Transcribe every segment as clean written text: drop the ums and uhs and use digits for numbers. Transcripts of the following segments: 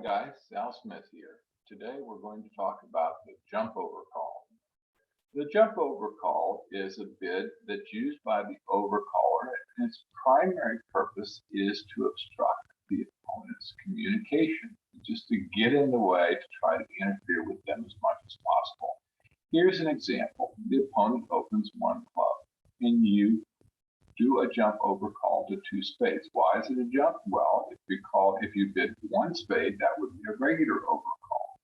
guys, Sal Smith here. Today we're going to talk about the jump overcall. The jump overcall is a bid that's used by the overcaller, and its primary purpose is to obstruct the opponent's communication, just to get in the way to try to interfere with them as much as possible. Here's an example. The opponent opens one club, and you do a jump overcall to two spades. Why is it a jump? Well, if you bid one spade, that would be a regular overcall.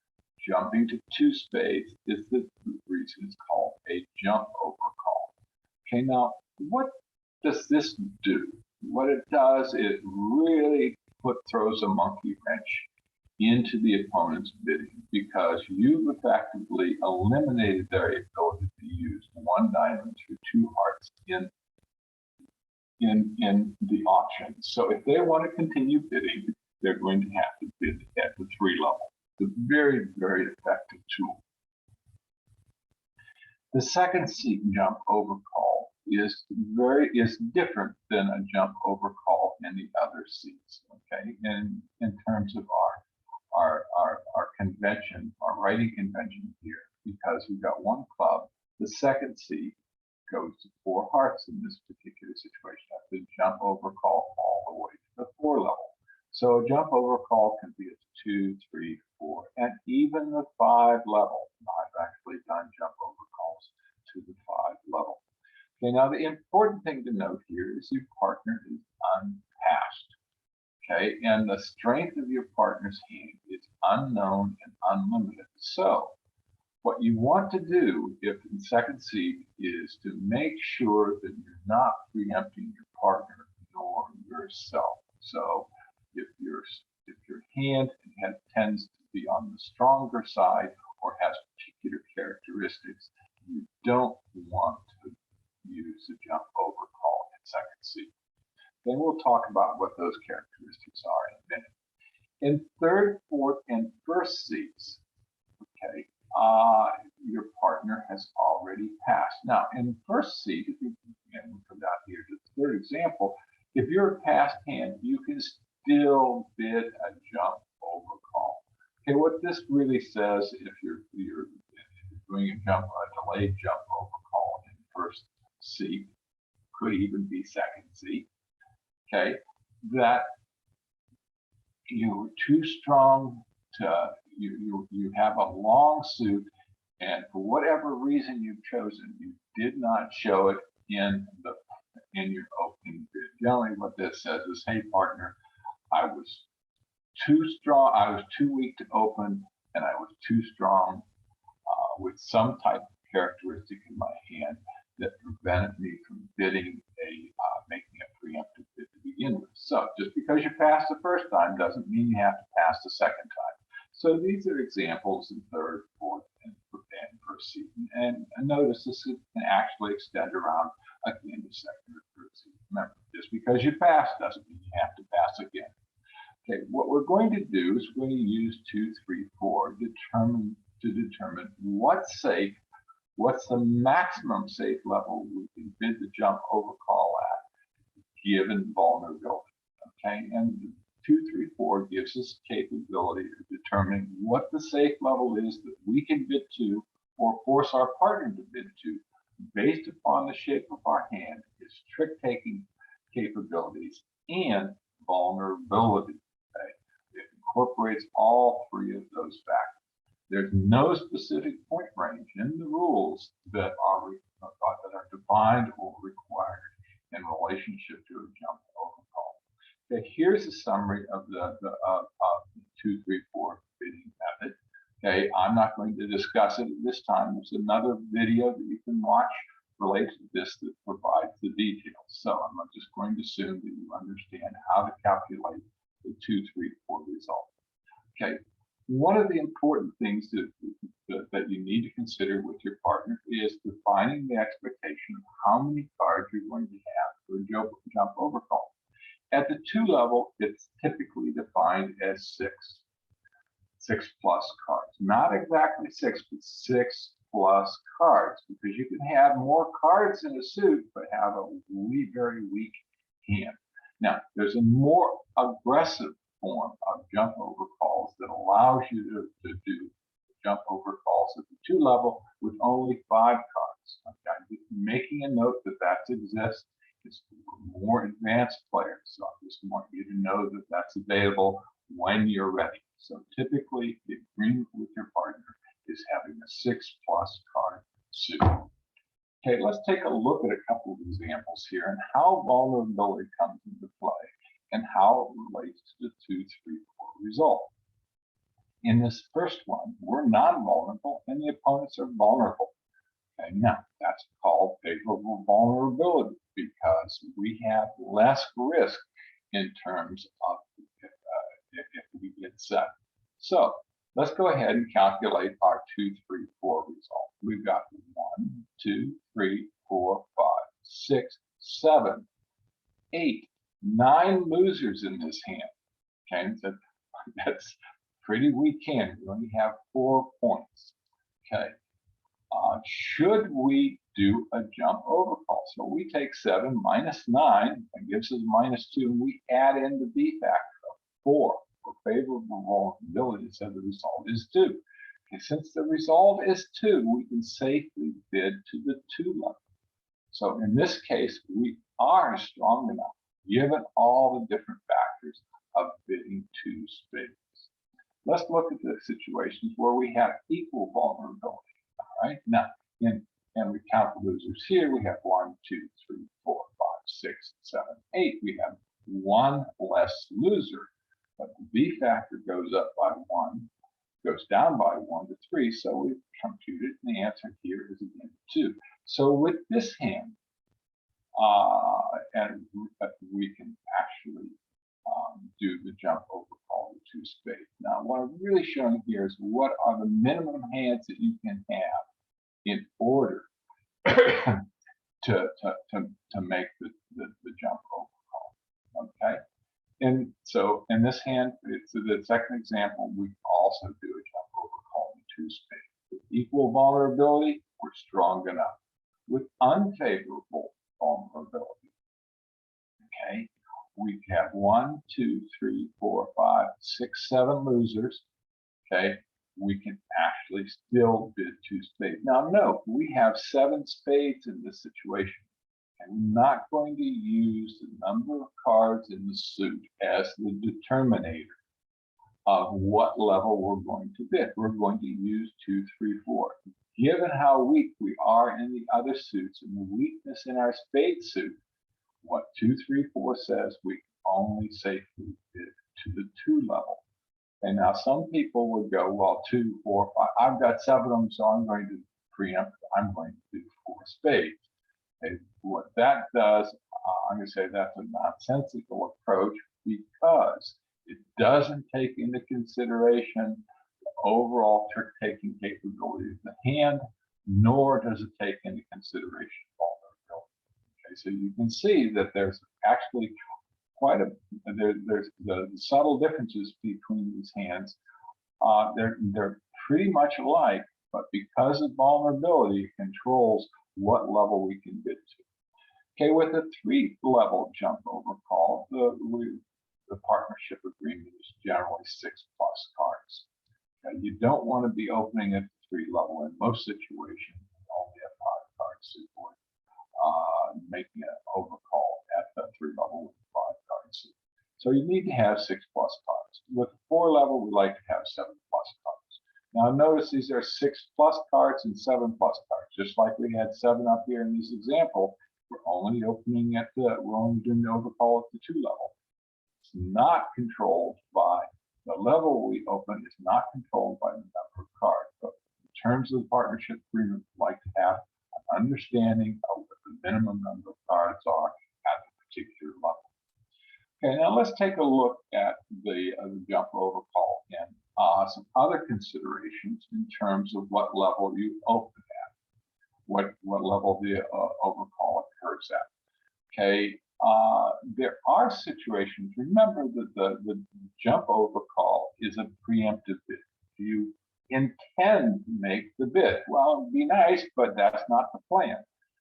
Jumping to two spades is the reason it's called a jump overcall. Okay, now what does this do? What it does, it really throws a monkey wrench into the opponent's bidding, because you've effectively eliminated their ability to use one diamond or two hearts in the auction. So if they want to continue bidding, they're going to have to bid at the 3 level. It's a very, very effective tool. The second seat jump overcall is different than a jump overcall in the other seats. Okay, and in terms of our convention, our writing convention here, because we've got one club, the second seat goes to 4 hearts in this particular situation. I have to jump overcall all the way to the 4 level. So a jump overcall can be at 2, 3, 4, and even the 5 level. I've actually done jump overcalls to the 5 level. Okay, now the important thing to note here is your partner is unpassed. Okay, and the strength of your partner's hand is unknown and unlimited. So what you want to do, if in second seat, is to make sure that you're not preempting your partner nor yourself. So if your hand tends to be on the stronger side or has particular characteristics, you don't want to use a jump overcall in second seat. Then we'll talk about what those characteristics are in a minute. In third, fourth, and first seats, okay, your partner has already passed. Now, in first seat, if you come down here to the third example, if you're a passed hand, you can still bid a jump overcall. Okay, what this really says, if you're doing a delayed jump overcall in first seat, could even be second seat, okay, that you're too strong to, you have a long suit, and for whatever reason you've chosen, you did not show it in your opening bid. Generally, what this says is, hey partner, I was too strong, I was too weak to open, and I was too strong with some type of characteristic in my hand that prevented me from bidding making a preemptive bid to begin with. So just because you passed the first time doesn't mean you have to pass the second time. So these are examples in third, fourth, and first seat. And notice this can actually extend around again to second or third seat. Remember, just because you pass doesn't mean you have to pass again. Okay, what we're going to do is we're going to use 2, 3, 4 to determine what's safe, what's the maximum safe level we can bid the jump overcall at, given vulnerability. Okay, and 2, 3, 4 gives us capability of determining what the safe level is that we can bid to or force our partner to bid to based upon the shape of our hand, its trick-taking capabilities, and vulnerability. Okay? It incorporates all 3 of those factors. There's no specific point range in the rules that are defined or required in relationship to a jump overcall. Okay, here's a summary of the 2, 3, 4 bidding method. Okay, I'm not going to discuss it at this time. There's another video that you can watch related to this that provides the details. So I'm just going to assume that you understand how to calculate the 2, 3, 4 result. Okay, one of the important things that you need to consider with your partner is defining the expectation of how many cards you're going to have for a jump overcall. At the 2 level, it's typically defined as 6 plus cards. Not exactly 6, but 6 plus cards, because you can have more cards in a suit, but have a very weak hand. Now, there's a more aggressive form of jump overcall overcalls that allows you to do jump overcalls at the 2 level with only 5 cards. Okay, making a note that that exists. It's more advanced players, so I just want you to know that that's available when you're ready. So typically, the agreement with your partner is having a 6+ card suit. Okay, let's take a look at a couple of examples here and how vulnerability comes into play and how it relates to the 2, 3, 4 result. In this first one, we're non-vulnerable and the opponents are vulnerable. Okay, now that's called favorable vulnerability because we have less risk in terms of if we get set. So let's go ahead and calculate our 2, 3, 4 result. We've got 1, 2, 3, 4, 5, 6, 7, 8, 9 losers in this hand. Okay, so that's pretty weak hand. We only have 4 points. Okay. Should we do a jump overcall? So we take 7 minus 9, that gives us -2, and we add in the B factor of 4 for favorable vulnerability, so the result is 2. Okay, since the result is 2, we can safely bid to the 2 level. So in this case, we are strong enough, given all the different factors of bidding 2 spades. Let's look at the situations where we have equal vulnerability. All right, now, and we count the losers here. We have 1, 2, 3, 4, 5, 6, 7, 8. We have 1 less loser, but the B factor goes up by 1, goes down by 1 to 3. So we've computed, and the answer here is again 2. So with this hand, and we can actually do the jump overcall with 2 spades. Now, what I'm really showing here is what are the minimum hands that you can have in order to make the jump overcall. Okay, and so in this hand, it's the second example. We also do a jump overcall with 2 spades. With equal vulnerability, we're strong enough. With unfavorable vulnerability, okay, we have 1, 2, 3, 4, 5, 6, 7 losers. Okay, we can actually still bid 2 spades. Now, note, we have 7 spades in this situation. And we're not going to use the number of cards in the suit as the determinator of what level we're going to bid. We're going to use 2, 3, 4. Given how weak we are in the other suits and the weakness in our spade suit, what 2, 3, 4 says, we can only safely bid to the 2 level. And now some people would go, well, 2, 4, 5, I've got 7 of them, so I'm going to preempt, I'm going to do 4 spades. Okay, what that does, I'm going to say that's a nonsensical approach because it doesn't take into consideration the overall trick-taking capability of the hand, nor does it take into consideration vulnerability. Okay, so you can see that there's actually quite a there's the subtle differences between these hands. They're pretty much alike, but because of vulnerability, it controls what level we can bid to. Okay, with a 3-level jump overcall, the partnership agreement is generally 6+ cards. Okay, you don't want to be opening at the 3 level in most situations, only a 5-card suit board, making an overcall at the 3 level with a 5-card suit. So you need to have 6+ cards. With the 4 level, we like to have 7+ cards. Now notice these are 6+ cards and 7+ cards, just like we had 7 up here in this example. We're only opening at we're only doing the overcall at the 2 level. It's not controlled by the level we open. It's not controlled by the number of cards. But in terms of the partnership agreement, we like to have an understanding of what the minimum number of cards are at the particular level. Okay, now let's take a look at the jump overcall and some other considerations in terms of what level you open at, what level the overcall occurs at. Okay, there are situations. Remember that the jump overcall is a preemptive bid. You intend to make the bid. Well, it'd be nice, but that's not the plan.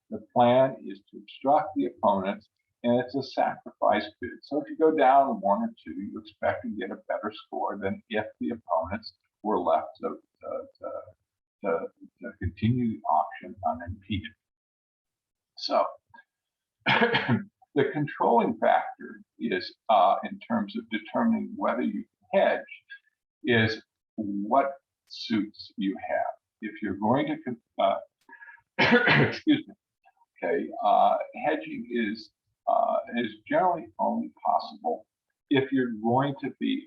The plan is to obstruct the opponents and it's a sacrifice bid. So if you go down one or two, you expect to get a better score than if the opponents were left to continue the auction unimpeded. So the controlling factor is, in terms of determining whether you can hedge, is what suits you have. If you're going to, excuse me, okay, hedging is generally only possible if you're going to be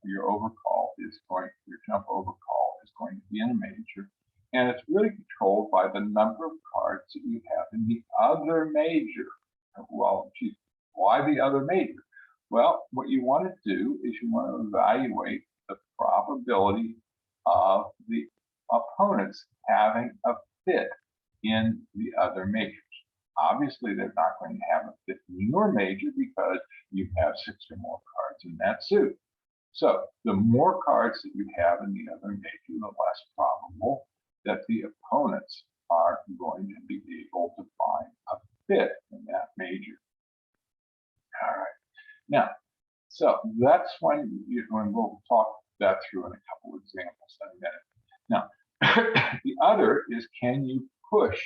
your overcall is going, your jump overcall is going to be in a major, and it's really controlled by the number of cards that you have in the other major. Well, geez, why the other major? Well, what you want to do is you want to evaluate the probability of the opponents having a fit in the other majors. Obviously, they're not going to have a fit in your major because you have 6 or more cards in that suit. So the more cards that you have in the other major, the less probable that the opponents are going to be able to find a fit in that major. All right. Now, so that's when we'll talk that through in a couple of examples in a minute. Now, the other is, can you push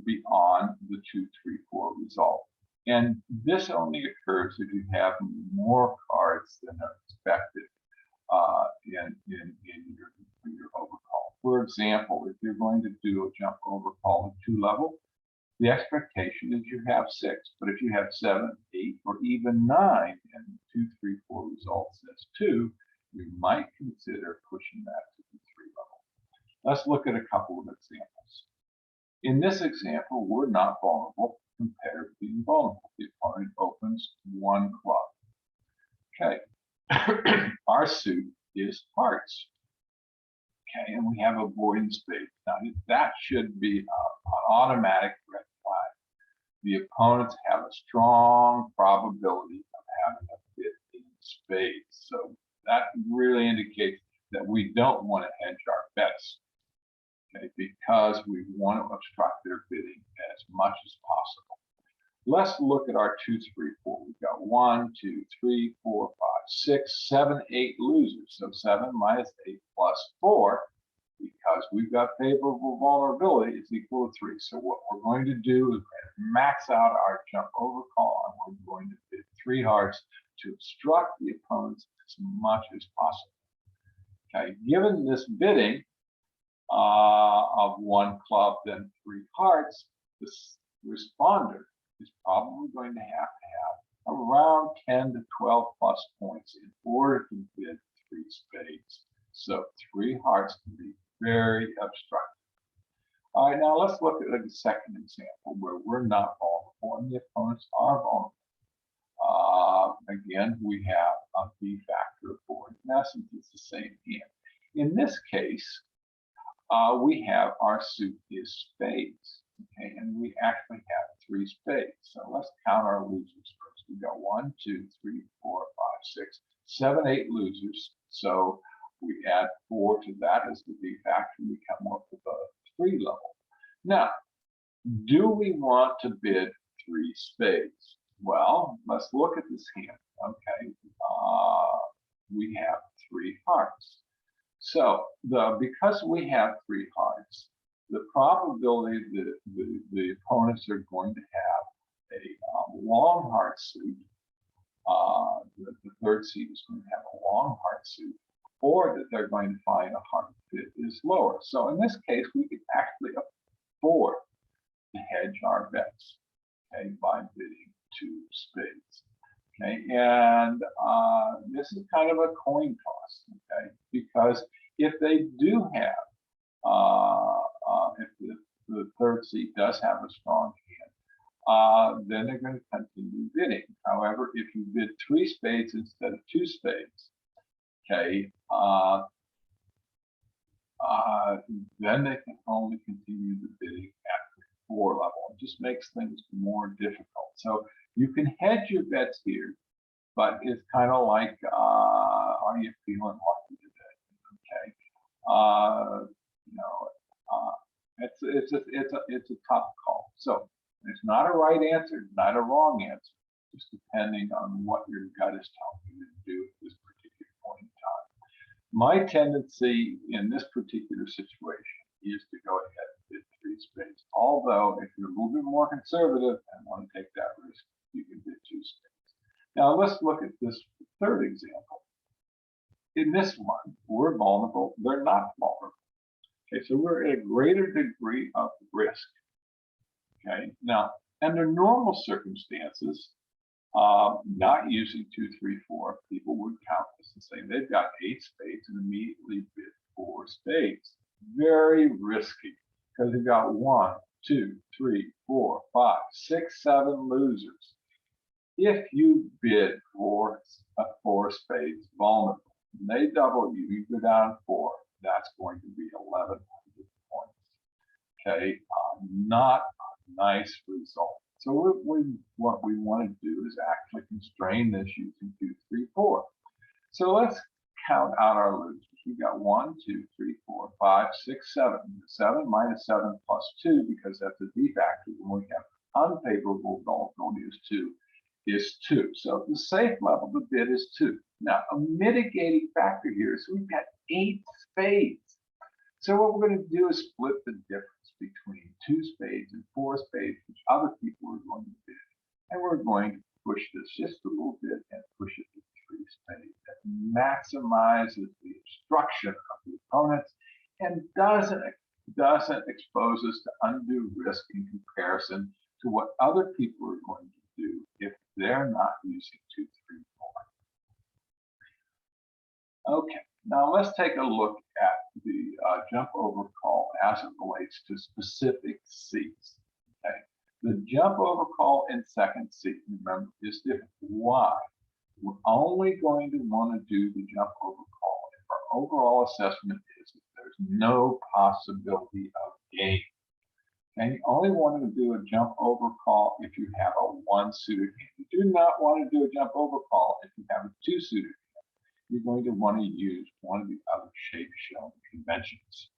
beyond the 2, 3, 4 result? And this only occurs if you have more cards than are expected in your overcall. For example, if you're going to do a jump overcall at 2 level, the expectation is you have 6. But if you have 7, 8, or even 9, and 2, 3, 4 results as 2, you might consider pushing that to the 3 level. Let's look at a couple of examples. In this example, we're not vulnerable compared to being vulnerable. The opponent opens 1 club. Okay, our suit is hearts. Okay, and we have a void in spades. Now, that should be an automatic red flag. The opponents have a strong probability of having a fit in spades. So that really indicates that we don't want to hedge our bets, okay, because we want to obstruct their bidding as much as possible. Let's look at our 2, 3, 4. We've got 1, 2, 3, 4, 5, 6, 7, 8 losers. So 7 minus 8 plus 4, because we've got favorable vulnerability, is equal to 3. So what we're going to do is max out our jump overcall, and we're going to bid 3 hearts to obstruct the opponents as much as possible. Okay, given this bidding of 1 club, then 3 hearts, this responder is probably going to have around 10 to 12 plus points in order to bid 3 spades. So 3 hearts can be very obstructive. All right, now let's look at a second example where we're not vulnerable and the opponents are vulnerable. Again, we have a B factor of 4. In essence, it's the same hand. In this case, we have our suit is spades, okay, and we actually have 3 spades. So let's count our losers first. We got 1, 2, 3, 4, 5, 6, 7, 8 losers. So we add 4 to that as the B factor, and we come up with a 3 level. Now, do we want to bid 3 spades? Well, let's look at this hand. Okay, we have 3 hearts. So because we have 3 hearts, the probability that the opponents are going to have a long heart suit, the third seed is going to have a long heart suit, or that they're going to find a heart fit is lower. So in this case, we can actually afford to hedge our bets, okay, by bidding 2 spades. Okay, and this is kind of a coin toss, okay, because if they do have, if the third seed does have a strong hand, then they're going to continue bidding. However, if you bid 3 spades instead of 2 spades, okay, then they can only continue the bidding at the 4 level. It just makes things more difficult. So you can hedge your bets here, but it's kind of like, are you feeling lucky today? Okay, you know, it's a tough call. So It's not a right answer, not a wrong answer, just depending on what your gut is telling you to do at this particular point in time. My tendency in this particular situation is to go ahead and bid 3 spades. Although, if you're a little bit more conservative and want to take that risk, you can bid 2 spades. Now, let's look at this third example. In this one, we're vulnerable. They're not vulnerable. Okay, so we're at a greater degree of risk. Okay, now, under normal circumstances, not using 2, 3, 4, people would count this and say they've got 8 spades and immediately bid 4 spades. Very risky because they've got 1, 2, 3, 4, 5, 6, 7 losers. If you bid for 4 spades vulnerable, and they double you, you go down 4, that's going to be 1,100 points. Okay, not a nice result. So what we want to do is actually constrain this using 2, 3, 4. So let's count out our losers. We've got 1, 2, 3, 4, 5, 6, 7. 7 minus 7 plus 2, because that's a D factor, when we have unfavorable vulnerability is 2. So the safe level to bid is 2. Now, a mitigating factor here is we've got 8 spades. So what we're going to do is split the difference between 2 spades and 4 spades, which other people are going to bid. And we're going to push this just a little bit and push it to 3 spades. That maximizes the obstruction of the opponents and doesn't expose us to undue risk in comparison to what other people are going to do if they're not using 2, 3, 4. Okay, now let's take a look at the jump overcall as it relates to specific seats. Okay, the jump overcall in second seat, remember, is different. Why? We're only going to want to do the jump overcall if our overall assessment is that there's no possibility of game. And you only want to do a jump overcall if you have a 1-suited hand. You do not want to do a jump overcall if you have a 2-suited hand. You're going to want to use one of the other shape shown conventions.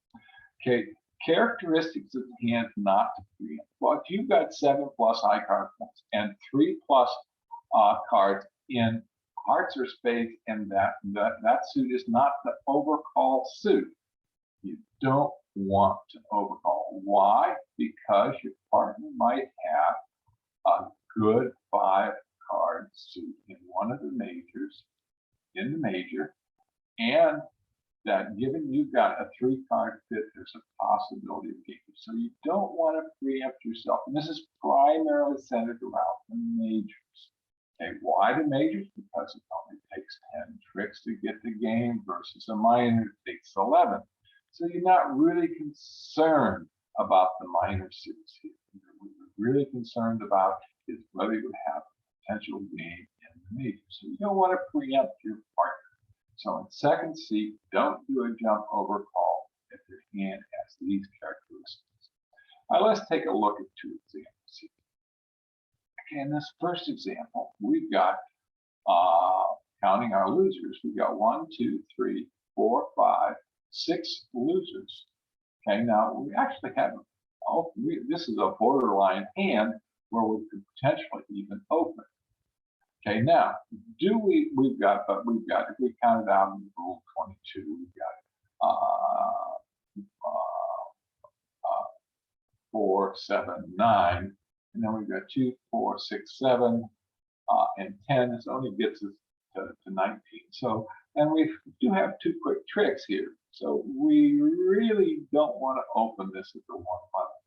Okay, characteristics of the hand not to preempt. Well, if you've got 7+ high card points and 3+ cards in hearts or spades, and that suit is not the overcall suit, you don't want to overcall. Why? Because your partner might have a good 5-card suit in one of the majors, in the major, and that given you've got a 3-card fit, there's a possibility of game. So you don't want to preempt yourself. And this is primarily centered around the majors. Okay, why the majors? Because it only takes 10 tricks to get the game versus a minor that takes 11. So you're not really concerned about the minor suits here. What you're really concerned about is whether you have potential game in the major. So you don't want to preempt your partner. So in second seat, don't do a jump overcall if your hand has these characteristics. All right, let's take a look at 2 examples here. Okay, in this first example, we've got, counting our losers, we've got 1, 2, 3, 4, 5, 6 losers. Okay, now we actually have, this is a borderline hand where we could potentially even open. Okay, now, we've got, if we count it out in rule 22, we've got 4, 7, 9, and then we've got 2, 4, 6, 7, and 10. This only gets us to 19. So, and we do have 2 quick tricks here. So we really don't want to open this at the 1 level.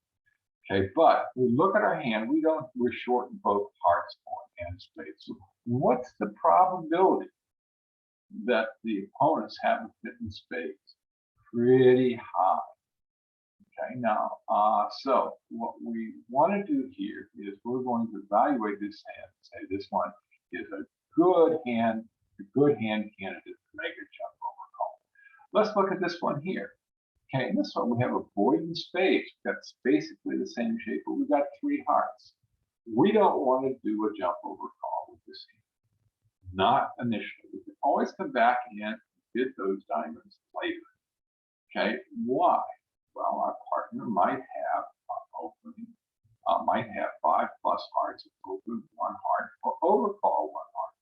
Okay, but we look at our hand, we're short in both hearts and spades. So what's the probability that the opponents have a fit in spades? Pretty high. Okay, now, so what we want to do here is we're going to evaluate this hand and say this one is a good hand candidate to make a jump overcall. Let's look at this one here. Okay, in this one we have a void in spades. That's basically the same shape, but we've got 3 hearts. We don't want to do a jump overcall with this hand. Not initially. We can always come back in and bid those diamonds later. Okay, why? Well, our partner might have an opening, might have 5 plus hearts, open 1 heart, or overcall 1 heart.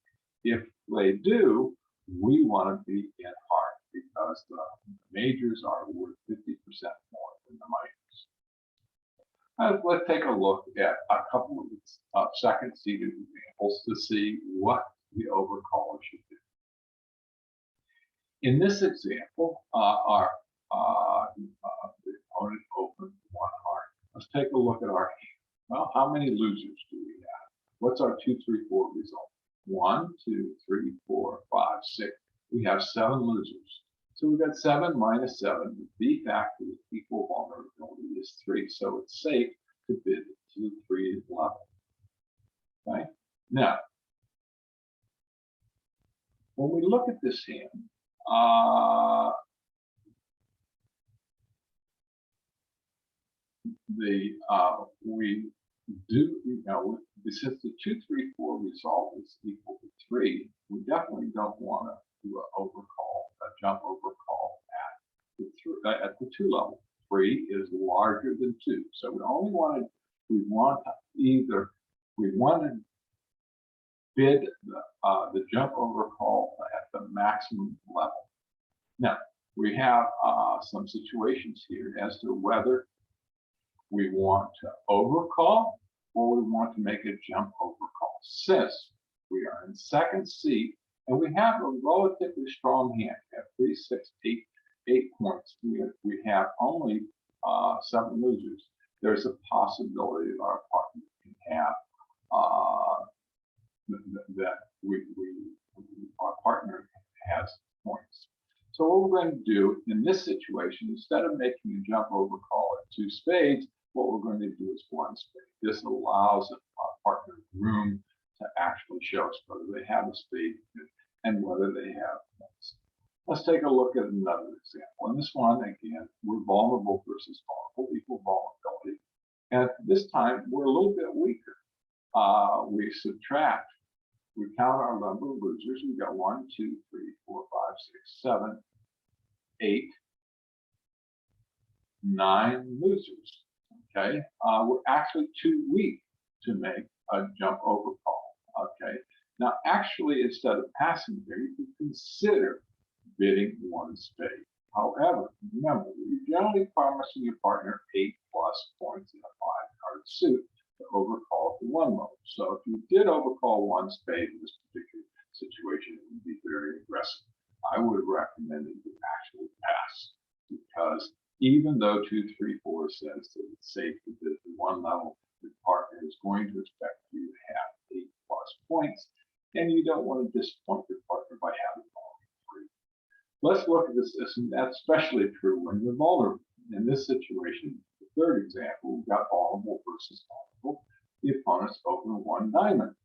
If they do, we want to be in heart because the majors are worth 50% more than the minors. Let's take a look at a couple of second seated examples to see what the overcaller should do. In this example, the opponent opened 1 heart. Let's take a look at our hand. Well, how many losers do we have? What's our 2, 3, 4 result? 1, 2, 3, 4, 5, 6. We have 7 losers. So we've got 7 minus 7. The B factor with equal vulnerability is 3. So it's safe to bid to the 3 level. Okay? Now, when we look at this hand, we do, since the 2, 3, 4 result is equal to 3, we definitely don't want to do an overcall, a jump overcall at the 2 level. 3 is larger than 2, so we want to bid the jump overcall at the maximum level. Now we have some situations here as to whether we want to overcall or we want to make a jump overcall. Since we are in second seat and we have a relatively strong hand at 3, 6, 8 points, we have only 7 losers. There's a possibility that our partner can have our partner has points. So what we're going to do in this situation, instead of making a jump overcall at 2 spades, what we're going to do is 1 spade. This allows our partner room to actually show us whether they have a spade and whether they have points. Let's take a look at another example. In this one, again, we're vulnerable versus vulnerable, equal vulnerability. And this time, we're a little bit weaker. We subtract, we count our number of losers. We've got 1, 2, 3, 4, 5, 6, 7, 8, 9 losers. Okay, we're actually too weak to make a jump overcall. Okay, now actually, instead of passing there, you can consider bidding 1 spade. However, remember, you're generally promising your partner 8 plus points in a 5-card suit to overcall the 1 level. So if you did overcall 1 spade in this particular situation, it would be very aggressive. I would recommend that you actually pass, because even though 2, 3, 4 says that it's safe to bid the 1 level, the partner is going to expect you to have 8 plus points, and you don't want to disappoint your partner by having only 3. Let's look at this, and that's especially true when you're vulnerable. In this situation, the third example, we've got vulnerable versus vulnerable. The opponents open 1 diamond.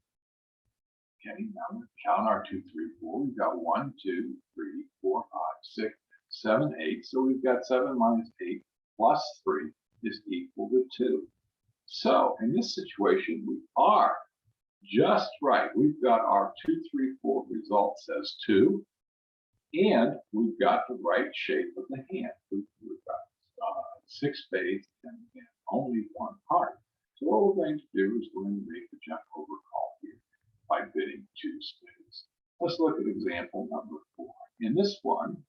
Okay, now we count our 2, 3, 4. We've got 1, 2, 3, 4, 5, 6, 7, 8. So we've got 7 minus 8 plus 3 is equal to 2. So in this situation, we are just right. We've got our 2, 3, 4 result says 2, and we've got the right shape of the hand. We've got 6 spades and only 1 heart. So what we're going to do is we're going to make the jump overcall here by bidding 2 spades. Let's look at example number 4. In this one,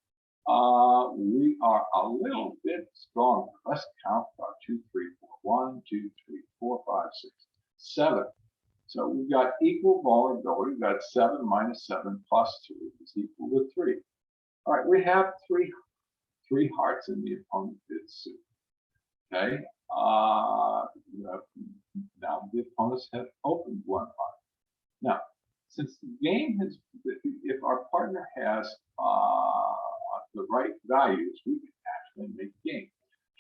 we are a little bit stronger. Let's count our 2, 3, 4. 1, 2, 3, 4, 5, 6, 7. So we've got equal vulnerability. We've got 7 minus 7 plus 2 is equal to 3. All right, we have three hearts in the opponent bid suit. Okay. Now the opponents have opened 1 heart. Now, since the game has, if our partner has the right values, we can actually make game.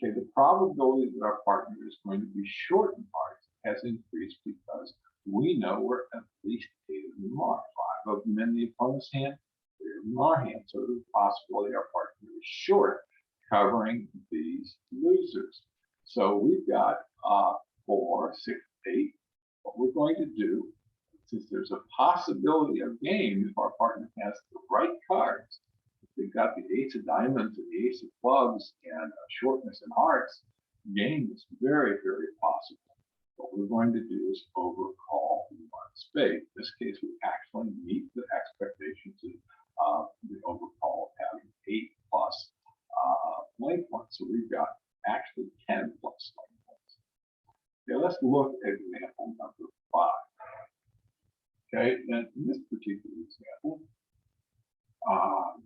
Okay, the probability that our partner is going to be short in hearts has increased because we know we're at least 8 of them are. 5 of them in the opponent's hand, 3 of them in our hand. So there's a possibility our partner is short, covering these losers. So we've got 4, 6, 8. What we're going to do, since there's a possibility of game if our partner has the right cards, if they've got the ace of diamonds and the ace of clubs and shortness in hearts, game is very, very possible. what we're going to do is overcall one spade. In this case, we actually meet the expectations of the overcall of having 8 plus lane points. So we've got actually 10 plus lane points. Okay, let's look at example number 5. Okay, and in this particular example,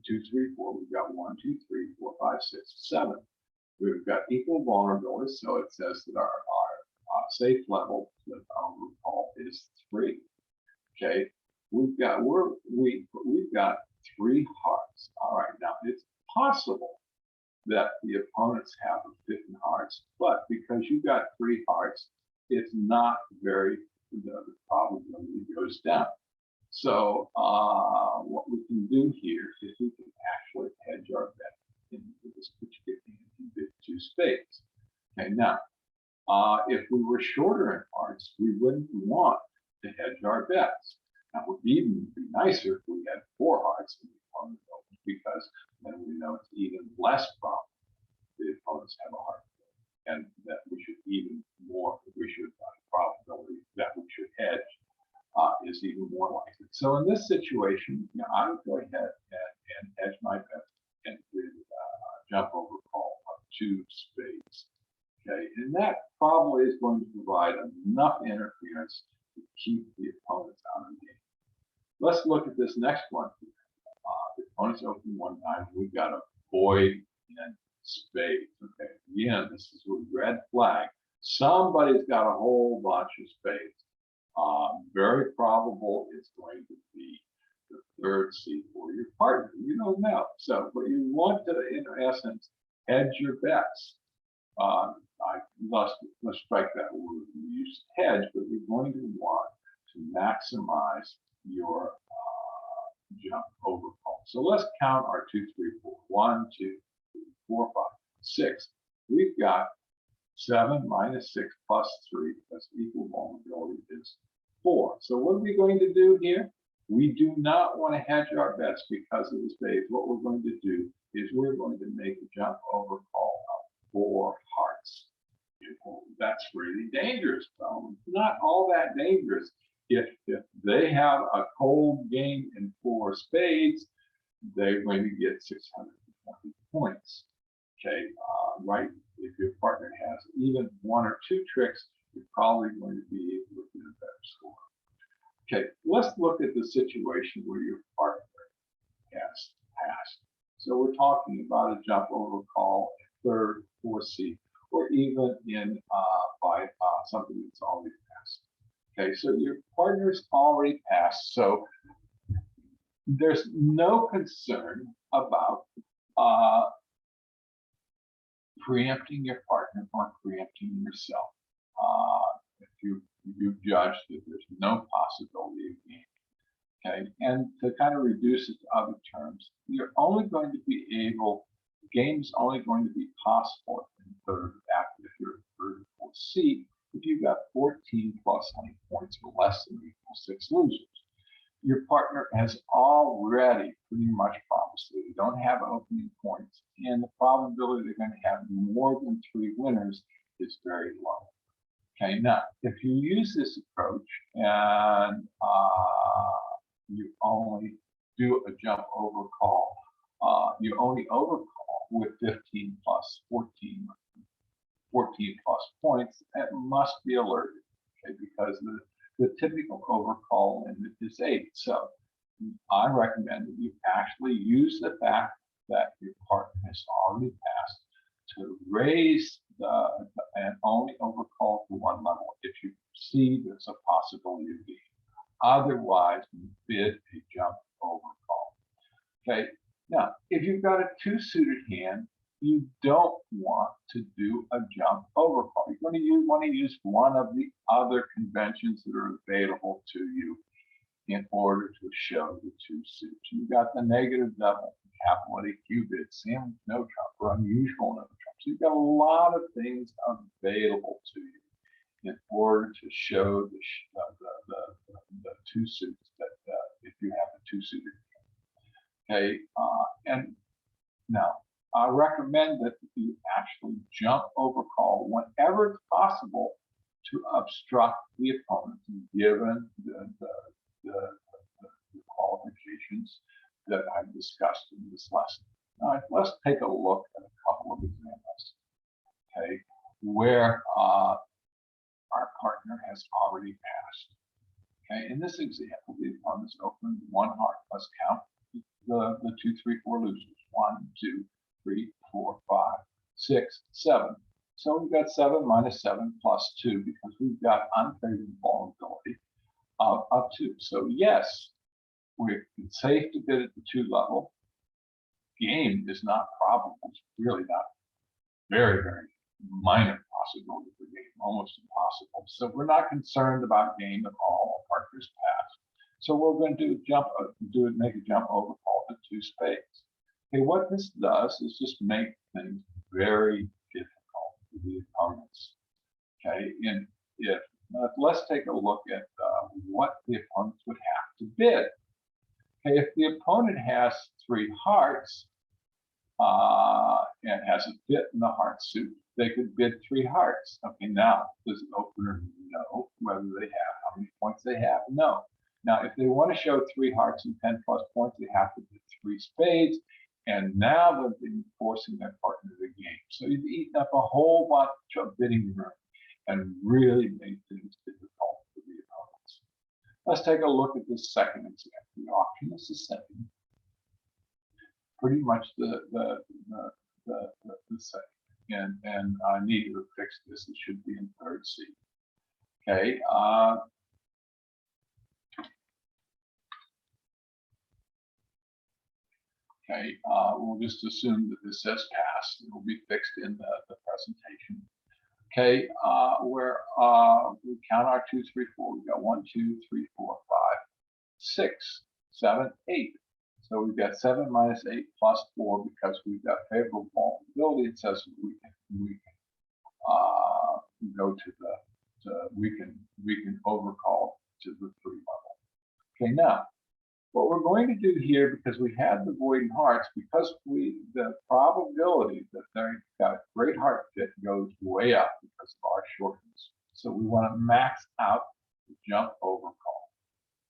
2, 3, 4, we've got 1, 2, 3, 4, 5, 6, 7. We've got equal vulnerability, so it says that our safe level with overcall is 3. Okay, we've got 3 hearts. All right, now it's possible that the opponents have a 5th in hearts, but because you got 3 hearts, it's not very, the probability goes down. So what we can do here is we can actually hedge our bet into this particular hand with 2 spades. Okay, now if we were shorter in hearts, we wouldn't want to hedge our bets. Now, it would even be nicer if we had 4 hearts in the opponent, because then we know it's even less probable the opponents have a heart, and that we should probability that we should hedge is even more likely. So in this situation, I would go ahead and hedge my bet and jump over call of 2 spades. Okay, and that probably is going to provide enough interference to keep the opponents out of the game. Let's look at this next one. The opponents open 1-9. We've got a void in spades. Okay, again, this is a red flag. Somebody's got a whole bunch of spades. Very probable it's going to be the 3rd seed for your partner. You don't know. So, but you want to, in essence, hedge your bets. I must strike that word. We use hedge, but you're going to want to maximize your jump overcall. So let's count our 2, 3, 4. 1, 2, 3, 4, 5, 6. We've got 7 minus 6 plus 3, that's equal vulnerability is 4. So what are we going to do here? We do not want to hedge our bets because of the spades. What we're going to do is we're going to make a jump overcall of 4 hearts. That's really dangerous. Not all that dangerous. If they have a cold game in 4 spades, they're going to get 620 points. Okay, right? If your partner has even 1 or 2 tricks, you're probably going to be able to get a better score. Okay, let's look at the situation where your partner has passed. So we're talking about a jump overcall at 3rd, 4th seed, or even in by something that's already passed. Okay, so your partner's already passed, so there's no concern about preempting your partner or preempting yourself. If you judge that there's no possibility of game. Okay, and to kind of reduce it to other terms, you're only going to be able, the game's only going to be possible in 3rd after if you're 3rd or 4th seed if you've got 14 plus honey points or less than equal 6 losers. Your partner has already pretty much promised that they don't have opening points, and the probability they're going to have more than 3 winners is very low. Okay, now if you use this approach and you only do a jump overcall, you only overcall with 15 plus 14 plus points, it must be alerted, okay, because the typical overcall limit is 8. So I recommend that you actually use the fact that your partner has already passed to raise and only overcall to 1 level if you see there's a possibility of game. Otherwise, bid a jump overcall. Okay. Now, if you've got a 2-suited hand, you don't want to do a jump overcall. You're going to want to use one of the other conventions that are available to you in order to show the 2 suits. You've got the negative double, capital A qubit, sandwich no trump, or unusual no trump. So you've got a lot of things available to you in order to show the 2 suits that if you have a 2-suited hand. Okay, and now I recommend that you actually jump overcall whenever it's possible to obstruct the opponent given the qualifications that I've discussed in this lesson. All right, let's take a look at a couple of examples, okay, where our partner has already passed. Okay, in this example, the opponent's opened one heart. Let's count the 2, 3, 4 losers. 1, 2, 3, 4, 5, 6, 7. So we've got 7 minus 7 plus 2 because we've got unfavorable vulnerability of 2. So yes, it's safe to bid at the 2 level. Game is not probable. It's really not very, very minor possibility for game, almost impossible. So we're not concerned about game at all. Our partner's passed. So we're going to make a jump overcall to 2 spades. Okay, what this does is just make things very difficult for the opponents. Okay, and let's take a look at what the opponents would have to bid. Okay, if the opponent has 3 hearts and has a bit in the heart suit, they could bid 3 hearts. Okay, now does the opener know whether they have how many points they have? No. Now, if they want to show 3 hearts and 10 plus points, they have to bid 3 spades. And now they've been forcing their partner to the game. So you've eaten up a whole bunch of bidding room and really made things difficult for the opponents. Let's take a look at this second example. The option is the same. Pretty much the same. And I need to fix this. It should be in 3rd seat. Okay. Okay, we'll just assume that this says pass. It will be fixed in the presentation. Okay, where we count our 2, 3, 4. We've got 1, 2, 3, 4, 5, 6, 7, 8. So we've got 7 minus 8 plus 4 because we've got favorable vulnerability. It says we can go to we can overcall to the 3 level. Okay, now what we're going to do here, because we have the void hearts, because the probability that they've got a great heart fit goes way up because of our shortness. So we want to max out the jump overcall.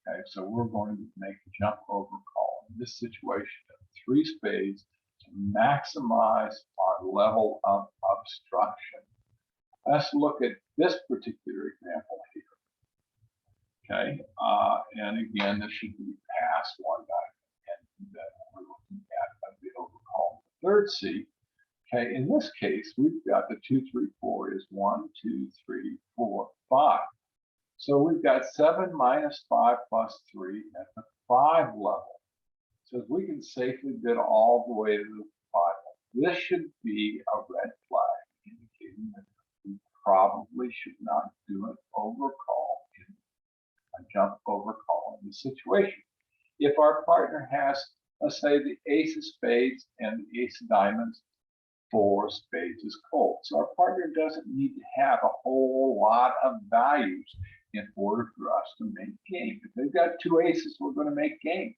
Okay, so we're going to make a jump overcall in this situation of 3 spades to maximize our level of obstruction. Let's look at this particular example here. Okay, and again, this should be past 1 diamond, and then we're looking at the overcall in the 3rd seat. Okay, in this case, we've got the 2, 3, 4 is 1, 2, 3, 4, 5. So we've got 7 minus 5 plus 3 at the 5 level. So we can safely bid all the way to the 5 level. This should be a red flag indicating that we probably should not do an overcall, a jump overcall in this situation. If our partner has, let's say, the ace of spades and the ace of diamonds, 4 spades is cold. So our partner doesn't need to have a whole lot of values in order for us to make game. If they've got 2 aces, we're going to make game.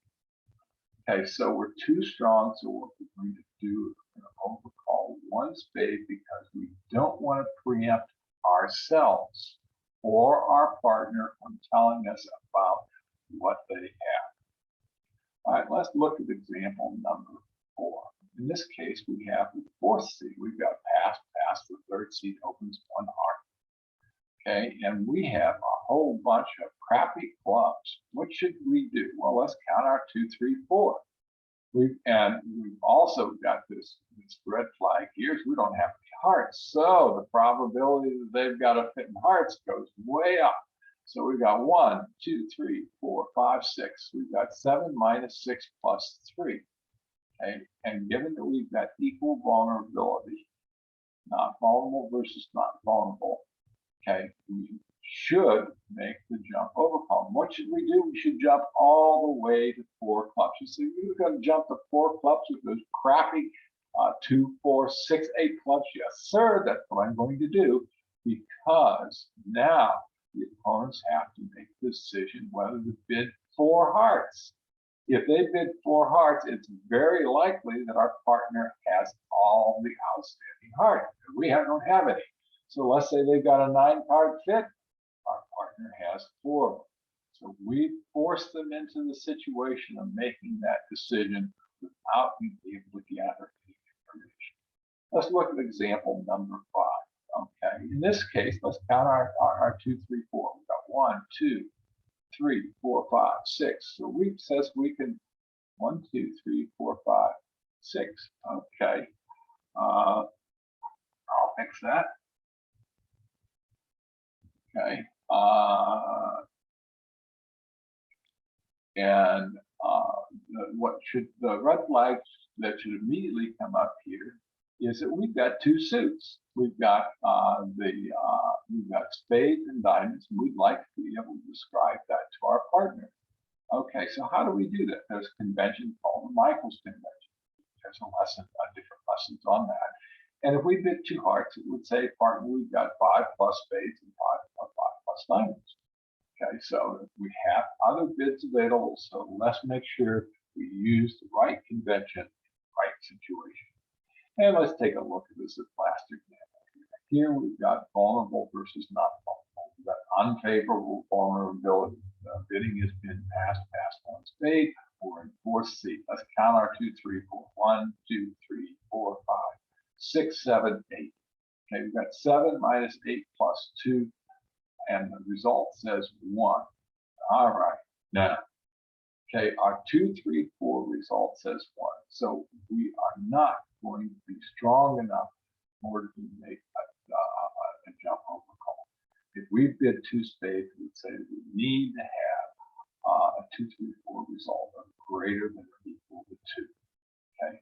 Okay, so we're too strong, so what we're going to do is we're going to overcall 1 spade because we don't want to preempt ourselves or our partner from telling us about what they have. All right, let's look at example number 4. In this case, we have the 4th seat. We've got pass, the 3rd seat opens 1 heart. Okay, and we have a whole bunch of crappy clubs. What should we do? Well, let's count our 2, 3, 4. We've also got this red flag here. We don't have any hearts, so the probability that they've got a fit in hearts goes way up. So we've got 1, 2, 3, 4, 5, 6. We've got 7 minus 6 plus 3. Okay, and given that we've got equal vulnerability, not vulnerable versus not vulnerable, okay, we should make the jump overcall. What should we do? We should jump all the way to 4 clubs. You see, you're going to jump to 4 clubs with those crappy 2, 4, 6, 8 clubs. Yes, sir, that's what I'm going to do, because now the opponents have to make the decision whether to bid 4 hearts. If they bid 4 hearts, it's very likely that our partner has all the outstanding hearts. We don't have any. So let's say they've got a 9-card fit. Our partner has 4 of them. So we force them into the situation of making that decision without being able to gather any information. Let's look at example number 5. Okay, in this case, let's count our 2, 3, 4. We've got 1, 2, 3, 4, 5, 6. So we says we can 1, 2, 3, 4, 5, 6. Okay, I'll fix that. Okay, and what should the red flags that should immediately come up here is that we've got 2 suits. We've got we've got spades and diamonds, and we'd like to be able to describe that to our partner. Okay, so how do we do that? There's a convention called the Michaels convention. There's a lesson, different lessons on that. And if we bid 2 hearts, it would say, partner, we've got 5 plus spades and 5 plus diamonds. Okay, so we have other bids available, so let's make sure we use the right convention, right situation. And let's take a look at this last example. Here we've got vulnerable versus not vulnerable. We've got unfavorable vulnerability. Bidding has been passed on spade. We're in 4th seat. Let's count our 2, 3, 4. 1, 2, 3, 4, 5, 6, 7, 8. Okay, we've got 7 minus 8 plus 2. And the result says 1. All right. Now, okay, our 2, 3, 4 result says 1. So we are not going to be strong enough in order to make a jump overcall. If we bid 2 spades, we'd say that we need to have a 2, 3, 4 result of greater than or equal to 2. Okay,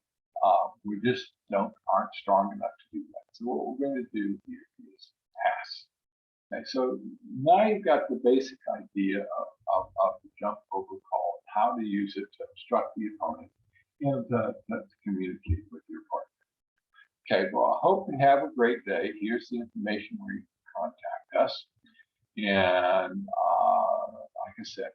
we just aren't strong enough to do that. So what we're going to do here is pass. Okay, so now you've got the basic idea of the jump overcall, how to use it to obstruct the opponent and to communicate with your partner. Okay, well, I hope you have a great day. Here's the information where you can contact us. And like I said,